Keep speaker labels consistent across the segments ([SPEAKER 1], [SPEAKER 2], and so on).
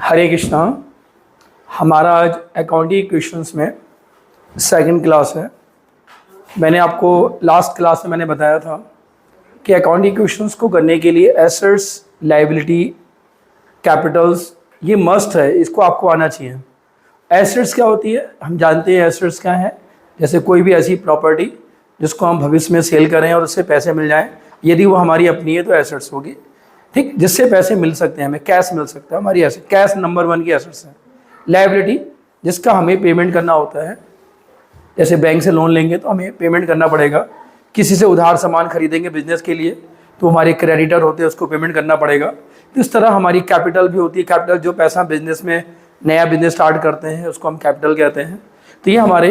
[SPEAKER 1] हरे कृष्णा। हमारा आज accounting equations में सेकंड क्लास है। मैंने आपको लास्ट क्लास में मैंने बताया था कि अकाउंटिंग इक्वेशंस को करने के लिए एसेट्स, लायबिलिटी, कैपिटल्स ये मस्ट है, इसको आपको आना चाहिए। एसेट्स क्या होती है, हम जानते हैं एसेट्स क्या है। जैसे कोई भी ऐसी प्रॉपर्टी जिसको हम भविष्य में सेल करें और उससे पैसे मिल जाएं, यदि वो हमारी अपनी है तो एसेट्स होगी, ठीक, जिससे पैसे मिल सकते हैं, हमें कैश मिल सकता है, हमारी एसेट, कैश नंबर 1 की एसेट्स है। लायबिलिटी जिसका हमें पेमेंट करना होता है, जैसे बैंक से लोन लेंगे तो हमें पेमेंट करना पड़ेगा, किसी से उधार सामान खरीदेंगे बिजनेस के लिए तो हमारे क्रेडिटर होते हैं, उसको पेमेंट करना पड़ेगा। तो इस तरह हमारी कैपिटल भी होती है। कैपिटल जो पैसा बिजनेस में नया बिजनेस स्टार्ट करते हैं उसको हम कैपिटल कहते हैं। तो ये हमारे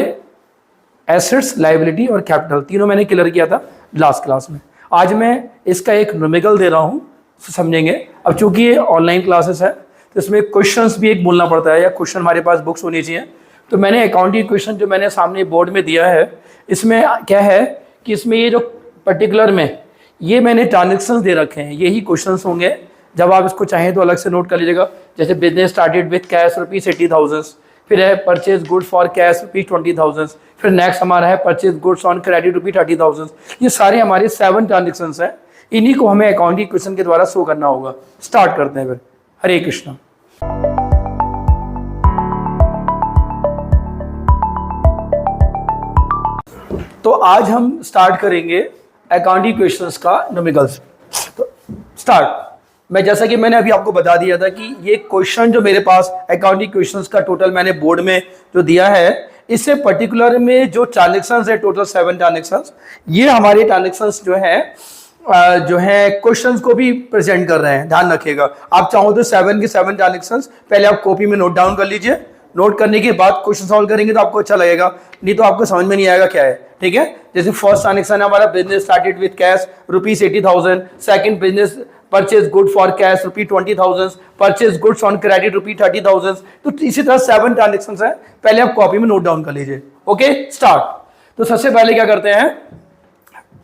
[SPEAKER 1] एसेट्स, लायबिलिटी और कैपिटल तीनों मैंने क्लियर किया था लास्ट क्लास में। आज मैं इसका एक न्यूमेरिकल दे रहा हूँ, समझेंगे। अब चूंकि ये ऑनलाइन क्लासेस है तो इसमें क्वेश्चंस भी एक बोलना पड़ता है, या क्वेश्चन हमारे पास बुक्स होनी चाहिए। तो मैंने अकाउंटिंग क्वेश्चन जो मैंने सामने बोर्ड में दिया है, इसमें क्या है कि इसमें ये जो पर्टिकुलर में ये मैंने ट्रांजेक्शन्स दे रखे हैं, यही क्वेश्चंस होंगे। जब आप इसको चाहें तो अलग से नोट कर लीजिएगा। जैसे बिजनेस स्टार्टेड विथ कैश ₹80,000, फिर है परचेज गुड्स फॉर कैश ₹20,000, फिर नेक्स्ट हमारा है परचेज गुड्स ऑन क्रेडिट ₹30,000। ये सारे हमारे 7 ट्रांजेक्शन्स हैं, इन्हीं को हमें अकाउंटिंग क्वेश्चन के द्वारा शो करना होगा। स्टार्ट करते हैं फिर। हरे कृष्णा। तो आज हम स्टार्ट करेंगे अकाउंटिंग क्वेश्चंस का न्यूमेरिकल्स। तो स्टार्ट। मैं जैसा कि मैंने अभी आपको बता दिया था कि ये क्वेश्चन जो मेरे पास अकाउंटिंग क्वेश्चंस का टोटल मैंने बोर्ड में जो दिया है, इससे पर्टिकुलर में जो ट्रांजेक्शन्स है, टोटल 7 ट्रांजेक्शन्स, ये हमारे ट्रांजेक्शन्स जो है क्वेश्चंस को भी प्रेजेंट कर रहे हैं। ध्यान रखिएगा, आप चाहो तो 7 के 7 ट्रांजेक्शन्स पहले आप कॉपी में नोट डाउन कर लीजिए। नोट करने के बाद क्वेश्चन सॉल्व करेंगे तो आपको अच्छा लगेगा, नहीं तो आपको समझ में नहीं आएगा क्या है, ठीक है। जैसे फर्स्ट ट्रांजेक्शन है हमारा business started with cash ₹80,000, second business purchase good for cash ₹20,000, purchase goods on credit ₹30,000। तो इसी तरह 7 ट्रांजेक्शन्स हैं, पहले आप कॉपी में नोट डाउन कर लीजिए। Okay, start. तो सबसे पहले क्या करते हैं,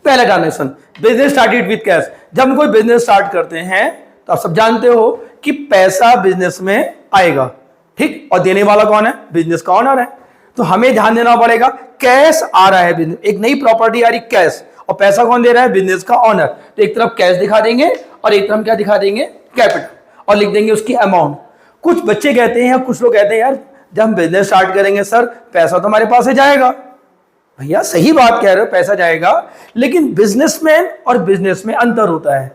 [SPEAKER 1] पहला transaction business started with cash. जब हम कोई बिजनेस स्टार्ट करते हैं तो आप सब जानते हो कि पैसा बिजनेस में आएगा, ठीक, और देने वाला कौन है, बिजनेस का ऑनर है। तो हमें ध्यान देना पड़ेगा, कैश आ रहा है, बिजनेस एक नई प्रॉपर्टी आ रही कैश, और पैसा कौन दे रहा है, बिजनेस का ऑनर। तो एक तरफ कैश दिखा देंगे और एक तरफ क्या दिखा देंगे, कैपिटल, और लिख देंगे उसकी अमाउंट। कुछ बच्चे कहते हैं या कुछ लोग कहते हैं यार जब हम बिजनेस स्टार्ट करेंगे सर पैसा तो हमारे पास से जाएगा। भैया सही बात कह रहे हो, पैसा जाएगा, लेकिन बिजनेसमैन और बिजनेस में अंतर होता है।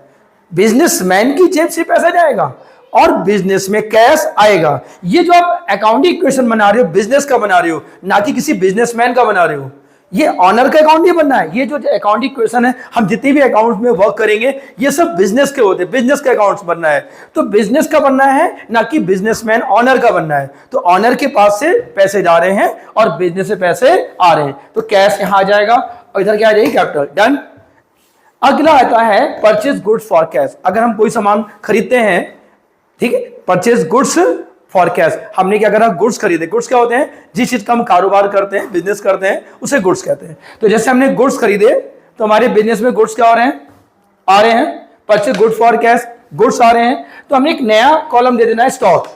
[SPEAKER 1] बिजनेसमैन की जेब से पैसा जाएगा और बिजनेस में कैश आएगा। ये जो आप अकाउंटिंग इक्वेशन बना रहे हो, बिजनेस का बना रहे हो, ना कि किसी बिजनेसमैन का बना रहे हो। ये ऑनर का अकाउंट नहीं बनना है। ये जो अकाउंटिंग इक्वेशन है, हम जितने भी अकाउंट्स में वर्क करेंगे ये सब बिजनेस के होते हैं, बिजनेस के अकाउंट्स बनना है। तो बिजनेस का बनना है, ना कि बिजनेसमैन ऑनर का बनना है। तो ऑनर के पास से पैसे जा रहे हैं और बिजनेस से पैसे आ रहे हैं, तो कैश यहां आ जाएगा और इधर क्या आ जाएगी, कैपिटल। डन। अगला आता है परचेज गुड्स फॉर कैश। अगर हम कोई सामान खरीदते हैं, ठीक है, परचेज गुड्स फॉर कैश, हमने क्या करा, गुड्स खरीदे। गुड्स क्या होते हैं, जिस चीज का हम कारोबार करते हैं, बिजनेस करते हैं, उसे गुड्स कहते हैं। तो जैसे हमने गुड्स खरीदे तो हमारे बिजनेस में गुड्स क्या हो रहे हैं, आ रहे हैं, purchase good for cash, goods आ रहे हैं। तो हमने एक नया कॉलम दे देना है, स्टॉक।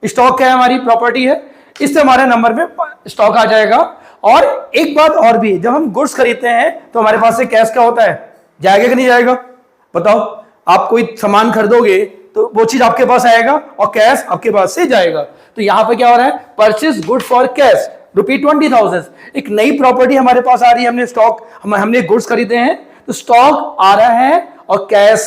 [SPEAKER 1] स्टॉक क्या है, हमारी प्रॉपर्टी है, इससे हमारे नंबर में स्टॉक आ जाएगा। और एक बात और भी, जब हम गुड्स खरीदते हैं तो हमारे पास से कैश क्या होता है, जाएगा कि नहीं जाएगा, बताओ। आप कोई सामान खरीदोगे तो वो चीज आपके पास आएगा और कैश आपके पास से जाएगा। तो यहां पे क्या हो रहा है, परचेज गुड फॉर कैश ₹20,000। एक नई प्रॉपर्टी हमारे पास आ रही है, हमने स्टॉक, हमने गुड्स खरीदे हैं, तो स्टॉक आ रहा है और कैश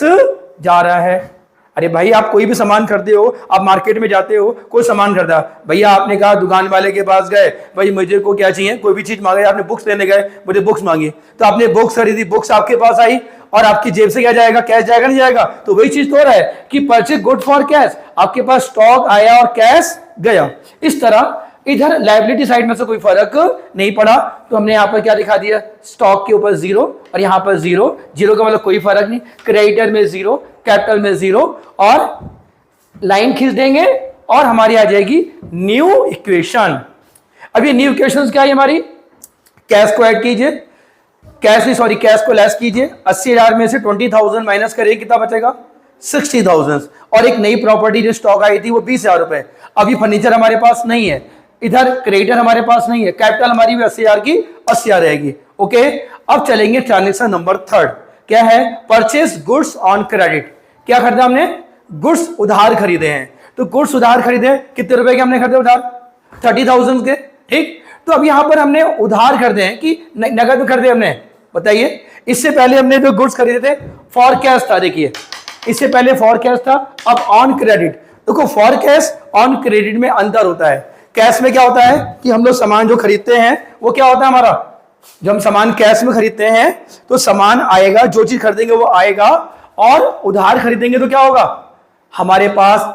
[SPEAKER 1] जा रहा है। अरे भाई आप कोई भी सामान खरीदते हो, आप मार्केट में जाते हो, कोई सामान खरीदा, भैया आपने कहा दुकान वाले के पास गए, भाई मुझे को क्या चाहिए, कोई भी चीज मांगे, आपने बुक्स लेने गए, मुझे बुक्स मांगी, तो आपने बुक्स खरीदी, बुक्स आपके पास आई और आपकी जेब से क्या जाएगा, कैश जाएगा नहीं जाएगा। तो वही चीज तो हो रहा है कि परचेज गुड फॉर कैश, आपके पास स्टॉक आया और कैश गया। इस तरह इधर लायबिलिटी साइड में से कोई फर्क नहीं पड़ा, तो हमने यहाँ पर क्या दिखा दिया, स्टॉक के ऊपर 0 और यहाँ पर 0। 0 का मतलब कोई फर्क नहीं, क्रेडिटर में 0, कैपिटल में 0, और लाइन खींच देंगे और हमारी आ जाएगी न्यू इक्वेशन। अब ये न्यू इक्वेशन क्या है हमारी, कैश को ऐड कीजिए, कैश को लेस कीजिए, 80,000 में से 20,000 माइनस करिए, कितना बचेगा, 60,000 और एक नई प्रॉपर्टी जो स्टॉक आई थी वो 20,000 रुपए। अभी फर्नीचर हमारे पास नहीं है, इधर क्रेडिटर हमारे पास नहीं है, कैपिटल हमारी भी 80,000 की 80,000 रहेगी। ओके, अब चलेंगे ट्रांजेक्शन नंबर थर्ड, क्या है? Purchase goods on credit. क्या खरीदा हमने? गुड्स उधार खरीदे हैं। तो गुड्स उधार खरीदे, कितने रुपए के हमने खरीदे उधार? 30,000 के। ठीक, तो अब यहां पर हमने उधार खरीदे हैं कि नगद में खरीदे हमने? बताइए। इससे पहले हमने जो गुड्स खरीदे थे फॉर कैश था, देखिए इससे पहले फॉर कैश था, अब ऑन क्रेडिट। देखो फॉर कैश ऑन क्रेडिट में अंतर होता है। कैश में क्या होता है कि हम लोग सामान जो खरीदते हैं वो क्या होता है हमारा, जब हम सामान कैश में खरीदते हैं तो सामान आएगा, जो चीज खरीदेंगे वो आएगा, और उधार खरीदेंगे तो क्या होगा, हमारे पास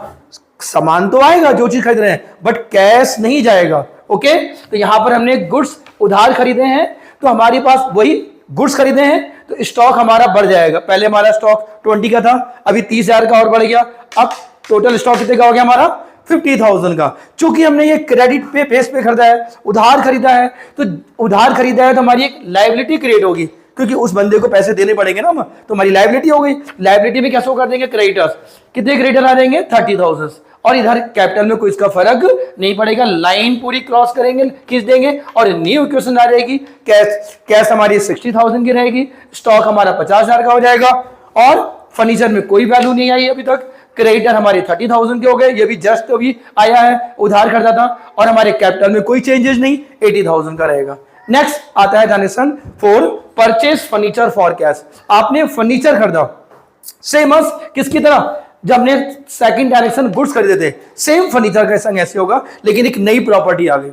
[SPEAKER 1] सामान तो आएगा जो चीज खरीद रहे हैं, बट कैश नहीं जाएगा। ओके, तो यहां पर हमने गुड्स उधार खरीदे हैं, तो हमारे पास वही गुड्स खरीदे हैं, तो स्टॉक हमारा बढ़ जाएगा। पहले हमारा स्टॉक 20 का था, अभी 30,000 का और बढ़ गया, अब टोटल स्टॉक कितने का हो गया हमारा? 50,000 का। चूंकि हमने ये क्रेडिट पे बेस पे खरीदा है, उधार खरीदा है, तो उधार खरीदा है तो हमारी एक लायबिलिटी क्रिएट होगी, क्योंकि उस बंदे को पैसे देने पड़ेंगे ना, तो हमारी लायबिलिटी हो गई। लायबिलिटी में क्या शो कर देंगे? क्रेडिटर्स। कितने क्रेडिटर आ जाएंगे? 30,000। और इधर कैपिटल में कोई इसका फर्क नहीं पड़ेगा, लाइन पूरी क्रॉस करेंगे, खींच देंगे, और न्यू इक्वेशन आ जाएगी। कैश हमारी 60,000 की रहेगी, स्टॉक हमारा 50,000 का हो जाएगा, और फर्नीचर में कोई वैल्यू नहीं आई अभी तक। क्रेडिटर हमारे 30,000 के हो गए, ये भी जस्ट अभी आया है, उधार खरीदा था, और हमारे कैपिटल में कोई चेंजेस नहीं, 80,000 का रहेगा। नेक्स्ट आता है transaction 4, purchase furniture for cash. आपने फर्नीचर खरीदा, सेम किसकी तरह जब हमने सेकंड डायरेक्शन गुड्स खरीदे थे, सेम फर्नीचर का संग ऐसे होगा, लेकिन एक नई प्रॉपर्टी आ गई।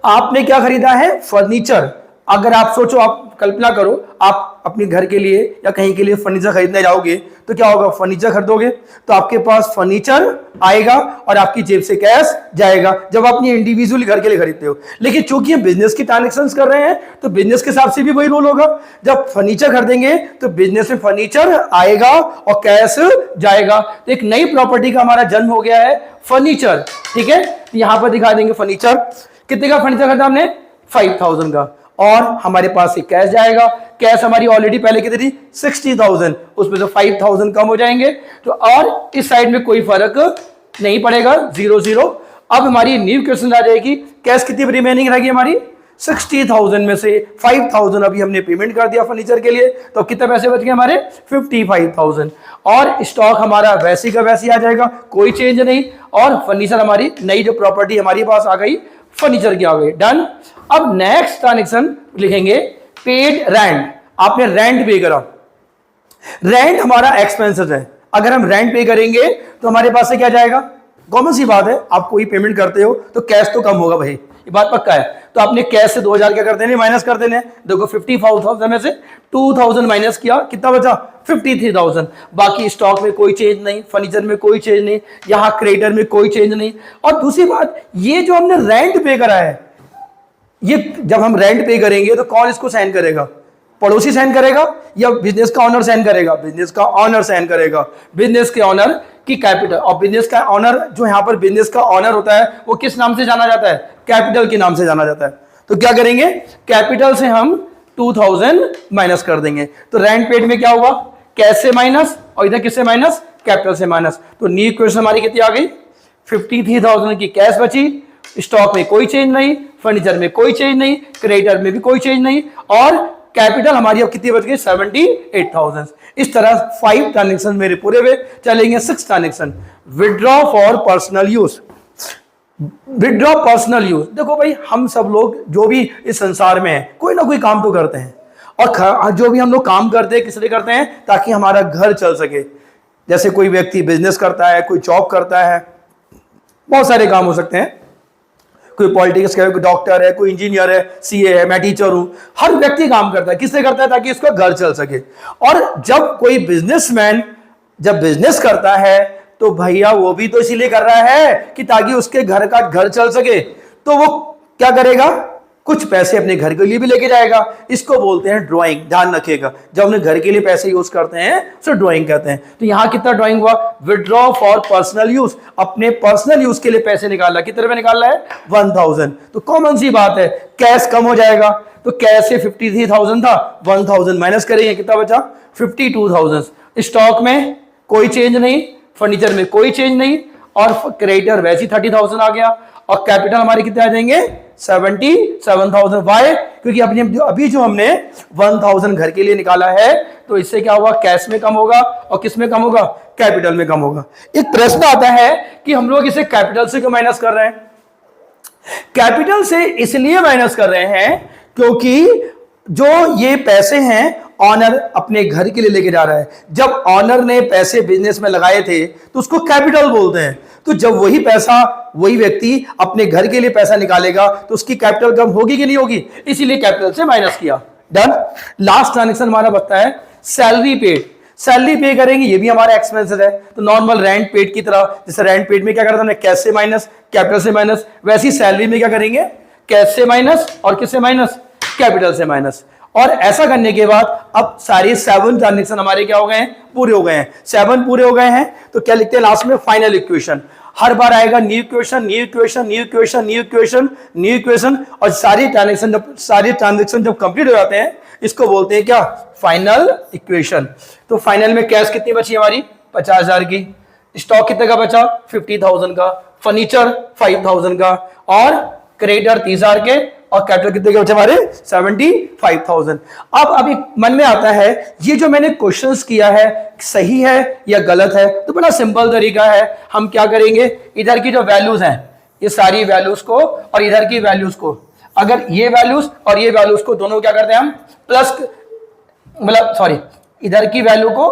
[SPEAKER 1] आपने क्या खरीदा है? फर्नीचर। अगर आप सोचो, आप कल्पना करो, आप अपने घर के लिए या कहीं के लिए फर्नीचर खरीदने जाओगे तो क्या होगा? फर्नीचर खरीदोगे तो आपके पास फर्नीचर आएगा और आपकी जेब से कैश जाएगा, जब आप अपनी इंडिविजुअली घर के लिए खरीदते हो। लेकिन चूंकि हम बिजनेस की ट्रांजेक्शंस कर रहे हैं तो बिजनेस के हिसाब से भी वही रूल होगा। जब फर्नीचर खरीदेंगे तो बिजनेस में फर्नीचर आएगा और कैश जाएगा। तो एक नई प्रॉपर्टी का हमारा जन्म हो गया है, फर्नीचर। ठीक है, यहां पर दिखा देंगे फर्नीचर। कितने का फर्नीचर खरीदा हमने? 5,000 का, और हमारे पास से कैश जाएगा। कैश हमारी ऑलरेडी पहले कितनी थी? 60,000, उसमें से 5,000 कम हो जाएंगे, तो और इस साइड में कोई फर्क नहीं पड़ेगा, 0-0। अब हमारी न्यू क्वेश्चन आ जाएगी, कैश कितनी रिमेनिंग रहेगी हमारी? 60,000 में से 5,000 अभी हमने पेमेंट कर दिया फर्नीचर के लिए, तो कितने पैसे बच गए हमारे? 55,000। और स्टॉक हमारा वैसी का वैसी आ जाएगा, कोई चेंज नहीं, और फर्नीचर हमारी नई जो प्रॉपर्टी हमारी पास आ गई, फर्नीचर की आ गई। डन। अब नेक्स्ट ट्रांजेक्शन लिखेंगे पेड रेंट। आपने रेंट पे करा, रेंट हमारा एक्सपेंसेस है। अगर हम रेंट पे करेंगे तो हमारे पास से क्या जाएगा? कॉमन सी बात है, आप कोई पेमेंट करते हो तो कैश तो कम होगा भाई, ये बात पक्का है। तो आपने कैश से 2,000 क्या कर देने? माइनस कर देने। देखो 54,000 में से 2,000 माइनस किया, कितना बचा? 53,000। बाकी स्टॉक में कोई चेंज नहीं, फर्नीचर में कोई चेंज नहीं, यहां क्रेडिटर में कोई चेंज नहीं। और दूसरी बात, ये जो हमने रेंट पे करा है, ये जब हम रेंट पे करेंगे तो कौन इसको साइन करेगा? पड़ोसी साइन करेगा या बिजनेस का ऑनर साइन करेगा? बिजनेस का ऑनर साइन करेगा। बिजनेस के ऑनर की कैपिटल, और बिजनेस का ऑनर जो यहां पर बिजनेस का ऑनर होता है वो किस नाम से जाना जाता है? कैपिटल के नाम से जाना जाता है। तो क्या करेंगे? कैपिटल से हम 2,000 माइनस कर देंगे। तो रेंट पेड में क्या हुआ? कैश से माइनस, और इधर किससे माइनस? कैपिटल से माइनस। तो न्यू इक्वेशन हमारी कितनी आ गई? 53,000 की कैश बची, स्टॉक में कोई चेंज नहीं, फर्नीचर में कोई चेंज नहीं, क्रेडिटर में भी कोई चेंज नहीं, और कैपिटल हमारी अब कितनी बच गई? 78,000। इस तरह 5 ट्रांजेक्शन मेरे पूरे हुए। चलेंगे 6 transaction, withdraw for personal use. Withdraw personal use, देखो भाई हम सब लोग जो भी इस संसार में है कोई ना कोई काम तो करते हैं, और जो भी हम लोग काम करते हैं किस लिए करते हैं? ताकि हमारा घर चल सके। जैसे कोई व्यक्ति बिजनेस करता है, कोई जॉब करता है, बहुत सारे काम हो सकते हैं, कोई पॉलिटिक्स का है, कोई डॉक्टर है, कोई इंजीनियर है, सीए है, मैं टीचर हूं। हर व्यक्ति काम करता है, किससे करता है? ताकि उसका घर चल सके। और जब कोई बिजनेसमैन जब बिजनेस करता है तो भैया वो भी तो इसीलिए कर रहा है कि ताकि उसके घर का घर चल सके। तो वो क्या करेगा? कुछ पैसे अपने घर के लिए भी लेके जाएगा। इसको बोलते हैं ड्राइंग, ध्यान रखिएगा। जब अपने घर के लिए पैसे यूज करते हैं तो ड्राइंग कहते हैं। तो यहां कितना ड्राइंग हुआ? विड्रॉ फॉर पर्सनल यूज, अपने पर्सनल यूज के लिए पैसे निकालना। कितने रुपए निकालना है? 1,000। तो कॉमन सी बात है, कैश कम हो जाएगा। तो कैश से 53,000 था, 1,000 माइनस करेंगे, कितना बचा? 52,000। स्टॉक में कोई चेंज नहीं, फर्नीचर में कोई चेंज नहीं, और क्रेडिटर वैसे ही 30,000 आ गया, और कैपिटल हमारे कितने आ जाएंगे 77,000। वाई? क्योंकि अभी जो हमने 1,000 घर के लिए निकाला है, तो इससे क्या होगा, कैश में कम होगा, और किस में कम होगा, कैपिटल में कम होगा। एक प्रश्न आता है कि हम लोग इसे कैपिटल से क्यों माइनस कर रहे हैं? कैपिटल से इसलिए माइनस कर रहे हैं क्योंकि जो ये पैसे हैं ऑनर अपने घर के लिए लेके जा रहा है। जब ऑनर ने पैसे बिजनेस में लगाए थे तो उसको कैपिटल बोलते हैं। तो जब वही पैसा वही व्यक्ति अपने घर के लिए पैसा निकालेगा तो उसकी कैपिटल कम होगी कि नहीं होगी, इसीलिए कैपिटल से माइनस किया। डन। लास्ट ट्रांजेक्शन हमारा बनता है सैलरी पेड। सैलरी पे करेंगे, ये भी हमारा एक्सपेंसेस है। तो नॉर्मल रेंट पेड की तरह, जैसे रेंट पेड में क्या करता हमने, कैश से माइनस कैपिटल से माइनस, वैसे ही सैलरी में क्या करेंगे, कैश से माइनस और किससे माइनस, कैपिटल से माइनस। और ऐसा करने के बाद अब सारे 7 ट्रांजेक्शन हमारे क्या हो गए हैं, पूरे हो गए हैं। 7 पूरे हो गए हैं तो क्या लिखते हैं लास्ट में, फाइनल इक्वेशन। हर बार आएगा new equation, new equation, new equation, new equation, new equation, और सारे ट्रांजेक्शन जब कंप्लीट हो जाते हैं इसको बोलते हैं क्या, फाइनल इक्वेशन। तो फाइनल में कैश कितनी बची हमारी, 50,000 की, स्टॉक कितने का बचा, 50,000 का, फर्नीचर 5,000 का, और क्रेडिटर 30,000 के, और कैपिटल कितने के बचे हमारे 75,000। अब अभी मन में आता है ये जो मैंने क्वेश्चंस किया है सही है या गलत है, तो बड़ा सिंपल तरीका है। हम क्या करेंगे, इधर की जो वैल्यूज हैं ये सारी वैल्यूज को और इधर की वैल्यूज को, अगर ये वैल्यूज और ये वैल्यूज को दोनों क्या करते हैं हम प्लस, मतलब सॉरी, इधर की वैल्यू को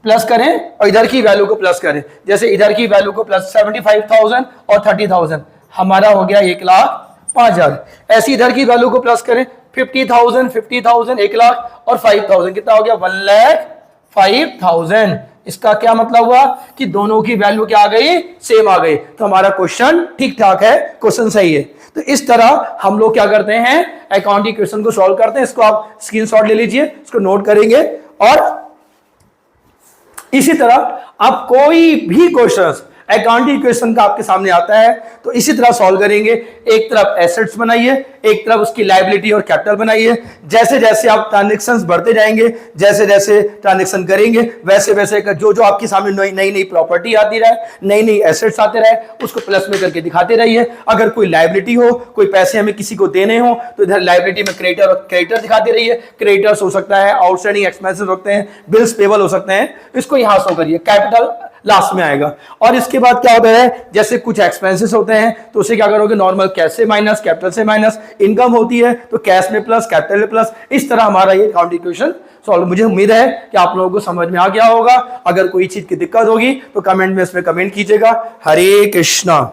[SPEAKER 1] प्लस करें और इधर की वैल्यू को प्लस करें। जैसे इधर की वैल्यू को प्लस 75,000 और 30,000 हमारा हो गया 1,05,000। ऐसी इधर की वैल्यू को प्लस करें, 50,000, 50,000, 1,00,000 और 5,000 कितना हो गया, 1,05,000। इसका क्या मतलब हुआ कि दोनों की वैल्यू क्या आ गई, सेम आ गई। तो हमारा क्वेश्चन ठीक ठाक है, क्वेश्चन सही है। तो इस तरह हम लोग क्या करते हैं, अकाउंटिंग क्वेश्चन को सॉल्व करते हैं। इसको आप स्क्रीनशॉट ले लीजिए, इसको नोट करेंगे, और इसी तरह आप कोई भी क्वेश्चन अकाउंटिंग क्वेश्चन का आपके सामने आता है तो इसी तरह सॉल्व करेंगे। एक तरफ एसेट्स बनाइए, एक तरफ उसकी लायबिलिटी और कैपिटल बनाइए। जैसे जैसे आप ट्रांजैक्शंस बढ़ते जाएंगे, जैसे जैसे ट्रांजैक्शन करेंगे, वैसे वैसे जो जो आपके सामने नई नई प्रॉपर्टी आती रहे, नई नई एसेट्स आते रहे, उसको प्लस में करके दिखाते रहिए। अगर कोई लायबिलिटी हो, कोई पैसे हमें किसी को देने हो, तो इधर लायबिलिटी में क्रेडिटर दिखाते रहिए। क्रेडिटर्स हो सकता है, आउटस्टैंडिंग एक्सपेंसेस होते हैं, बिल्स पेबल हो सकते हैं, इसको यहां शो करिए। कैपिटल लास्ट में आएगा। और इसके बाद क्या होता है, जैसे कुछ एक्सपेंसेस होते हैं तो उसे क्या करोगे, नॉर्मल कैश से माइनस, कैपिटल से माइनस। इनकम होती है तो कैश में प्लस, कैपिटल में प्लस। इस तरह हमारा ये अकाउंटिंग इक्वेशन सॉल्व। मुझे उम्मीद है कि आप लोगों को समझ में आ गया होगा। अगर कोई चीज की दिक्कत होगी तो कमेंट में इसमें कमेंट कीजिएगा। हरे कृष्णा।